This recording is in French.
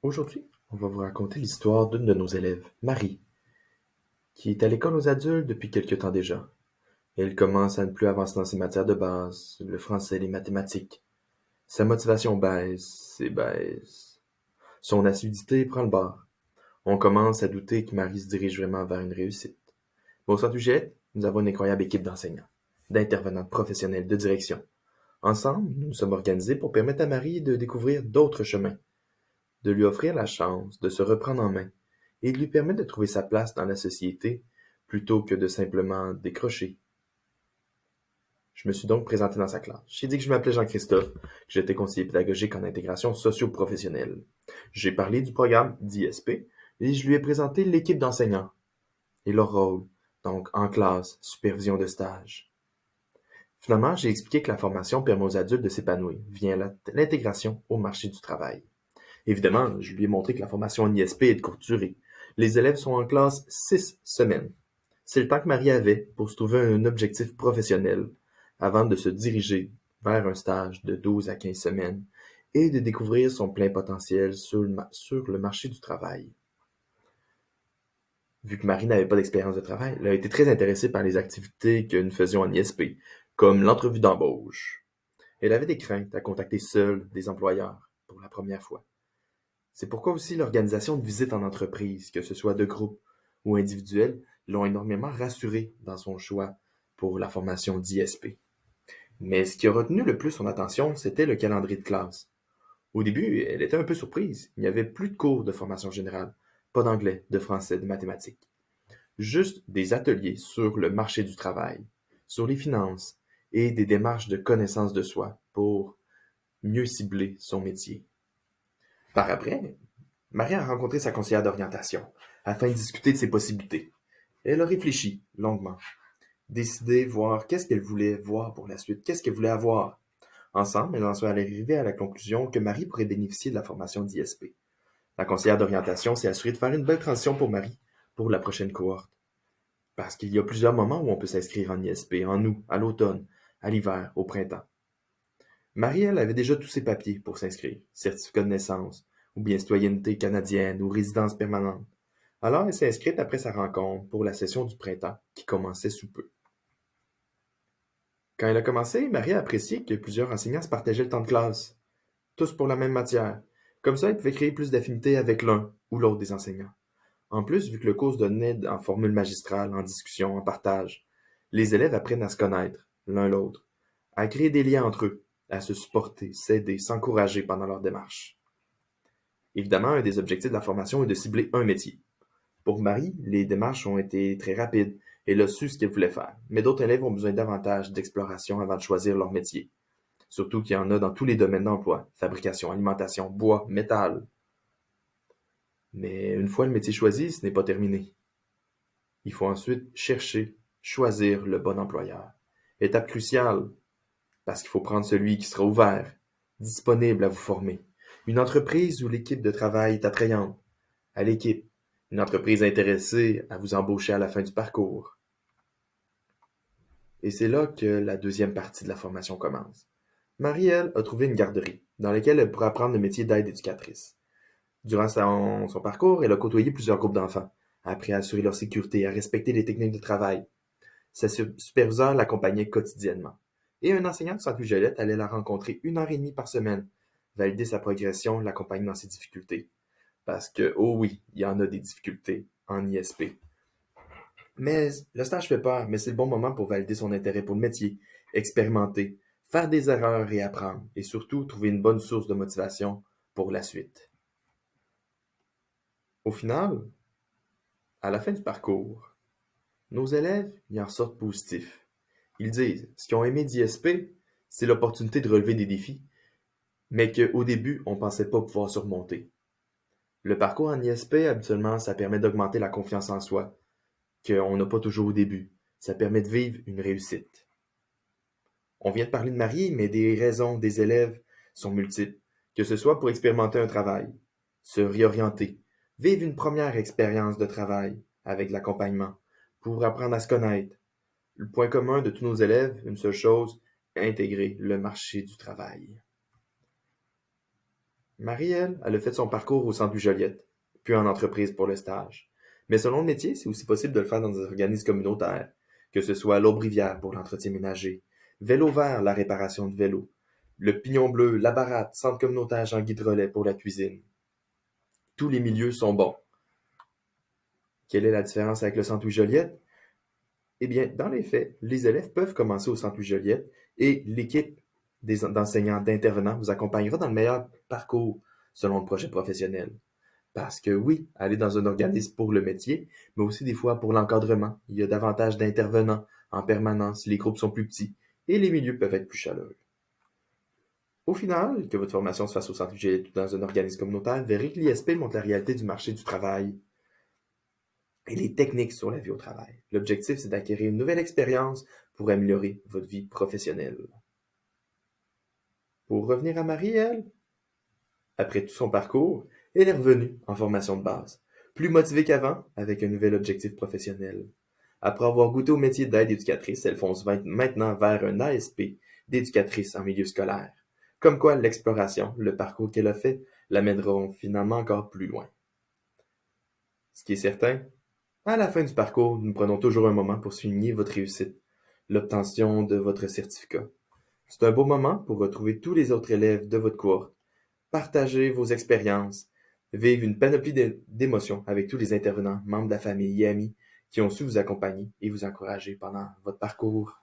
Aujourd'hui, on va vous raconter l'histoire d'une de nos élèves, Marie, qui est à l'école aux adultes depuis quelque temps déjà. Elle commence à ne plus avancer dans ses matières de base, le français, les mathématiques. Sa motivation baisse et baisse. Son assiduité prend le bord. On commence à douter que Marie se dirige vraiment vers une réussite. Mais au centre du GIET, nous avons une incroyable équipe d'enseignants, d'intervenants professionnels de direction. Ensemble, nous nous sommes organisés pour permettre à Marie de découvrir d'autres chemins, de lui offrir la chance de se reprendre en main et de lui permettre de trouver sa place dans la société plutôt que de simplement décrocher. Je me suis donc présenté dans sa classe. J'ai dit que je m'appelais Jean-Christophe, que j'étais conseiller pédagogique en intégration socio-professionnelle. J'ai parlé du programme d'ISP et je lui ai présenté l'équipe d'enseignants et leur rôle, donc en classe, supervision de stage. Finalement, j'ai expliqué que la formation permet aux adultes de s'épanouir via l'intégration au marché du travail. Évidemment, je lui ai montré que la formation en ISP est de courte durée. Les élèves sont en classe 6 semaines. C'est le temps que Marie avait pour se trouver un objectif professionnel avant de se diriger vers un stage de 12 à 15 semaines et de découvrir son plein potentiel sur le marché du travail. Vu que Marie n'avait pas d'expérience de travail, elle a été très intéressée par les activités que nous faisions en ISP, comme l'entrevue d'embauche. Elle avait des craintes à contacter seule des employeurs pour la première fois. C'est pourquoi aussi l'organisation de visites en entreprise, que ce soit de groupe ou individuelle, l'ont énormément rassurée dans son choix pour la formation d'ISP. Mais ce qui a retenu le plus son attention, c'était le calendrier de classe. Au début, elle était un peu surprise. Il n'y avait plus de cours de formation générale, pas d'anglais, de français, de mathématiques. Juste des ateliers sur le marché du travail, sur les finances et des démarches de connaissance de soi pour mieux cibler son métier. Par après, Marie a rencontré sa conseillère d'orientation afin de discuter de ses possibilités. Elle a réfléchi longuement, décidé voir qu'est-ce qu'elle voulait voir pour la suite, qu'est-ce qu'elle voulait avoir. Ensemble, elles en sont arrivées à la conclusion que Marie pourrait bénéficier de la formation d'ISP. La conseillère d'orientation s'est assurée de faire une belle transition pour Marie pour la prochaine cohorte. Parce qu'il y a plusieurs moments où on peut s'inscrire en ISP, en août, à l'automne, à l'hiver, au printemps. Marie, elle, avait déjà tous ses papiers pour s'inscrire, certificat de naissance, ou bien citoyenneté canadienne, ou résidence permanente. Alors, elle s'est inscrite après sa rencontre pour la session du printemps, qui commençait sous peu. Quand elle a commencé, Marie a apprécié que plusieurs enseignants se partageaient le temps de classe, tous pour la même matière. Comme ça, elle pouvait créer plus d'affinité avec l'un ou l'autre des enseignants. En plus, vu que le cours se donnait en formule magistrale, en discussion, en partage, les élèves apprennent à se connaître, l'un l'autre, à créer des liens entre eux, à se supporter, s'aider, s'encourager pendant leur démarche. Évidemment, un des objectifs de la formation est de cibler un métier. Pour Marie, les démarches ont été très rapides et elle a su ce qu'elle voulait faire. Mais d'autres élèves ont besoin davantage d'exploration avant de choisir leur métier. Surtout qu'il y en a dans tous les domaines d'emploi, fabrication, alimentation, bois, métal. Mais une fois le métier choisi, ce n'est pas terminé. Il faut ensuite chercher, choisir le bon employeur. Étape cruciale, parce qu'il faut prendre celui qui sera ouvert, disponible à vous former. Une entreprise où l'équipe de travail est attrayante, à l'équipe. Une entreprise intéressée à vous embaucher à la fin du parcours. Et c'est là que la deuxième partie de la formation commence. Marie, elle, a trouvé une garderie, dans laquelle elle pourra apprendre le métier d'aide éducatrice. Durant son parcours, elle a côtoyé plusieurs groupes d'enfants, a appris à assurer leur sécurité, à respecter les techniques de travail. Sa superviseur l'accompagnait quotidiennement. Et un enseignant de Centre Violette allait la rencontrer 1 heure et demie par semaine, valider sa progression, l'accompagner dans ses difficultés. Parce que, oh oui, il y en a des difficultés en ISP. Mais le stage fait peur, mais c'est le bon moment pour valider son intérêt pour le métier, expérimenter, faire des erreurs et apprendre, et surtout trouver une bonne source de motivation pour la suite. Au final, à la fin du parcours, nos élèves y en sortent positifs. Ils disent, ce qu'ils ont aimé d'ISP, c'est l'opportunité de relever des défis, mais qu'au début, on ne pensait pas pouvoir surmonter. Le parcours en ISP, habituellement, ça permet d'augmenter la confiance en soi, qu'on n'a pas toujours au début. Ça permet de vivre une réussite. On vient de parler de Marie, mais des raisons des élèves sont multiples, que ce soit pour expérimenter un travail, se réorienter, vivre une première expérience de travail avec l'accompagnement, pour apprendre à se connaître. Le point commun de tous nos élèves, une seule chose, intégrer le marché du travail. Marie, elle a fait son parcours au Centre Louis-Joliette, puis en entreprise pour le stage. Mais selon le métier, c'est aussi possible de le faire dans des organismes communautaires, que ce soit l'Aube-Rivière pour l'entretien ménager, Vélo Vert, la réparation de vélos, le Pignon Bleu, la Baratte, centre communautaire Jean-Guy Drolet pour la cuisine. Tous les milieux sont bons. Quelle est la différence avec le Centre Louis-Joliette? Eh bien, dans les faits, les élèves peuvent commencer au Centre Louis-Joliette et l'équipe d'enseignants, d'intervenants vous accompagnera dans le meilleur parcours selon le projet professionnel. Parce que oui, aller dans un organisme pour le métier, mais aussi des fois pour l'encadrement. Il y a davantage d'intervenants en permanence, les groupes sont plus petits et les milieux peuvent être plus chaleureux. Au final, que votre formation se fasse au Centre Louis-Joliette ou dans un organisme communautaire, verrez que l'ISP montre la réalité du marché du travail et les techniques sur la vie au travail. L'objectif, c'est d'acquérir une nouvelle expérience pour améliorer votre vie professionnelle. Pour revenir à Marie, elle, après tout son parcours, elle est revenue en formation de base, plus motivée qu'avant, avec un nouvel objectif professionnel. Après avoir goûté au métier d'aide éducatrice, elle fonce maintenant vers un ASP d'éducatrice en milieu scolaire. Comme quoi, l'exploration, le parcours qu'elle a fait, l'amèneront finalement encore plus loin. Ce qui est certain, à la fin du parcours, nous prenons toujours un moment pour souligner votre réussite, l'obtention de votre certificat. C'est un beau moment pour retrouver tous les autres élèves de votre cohorte, partager vos expériences, vivre une panoplie d'émotions avec tous les intervenants, membres de la famille et amis qui ont su vous accompagner et vous encourager pendant votre parcours.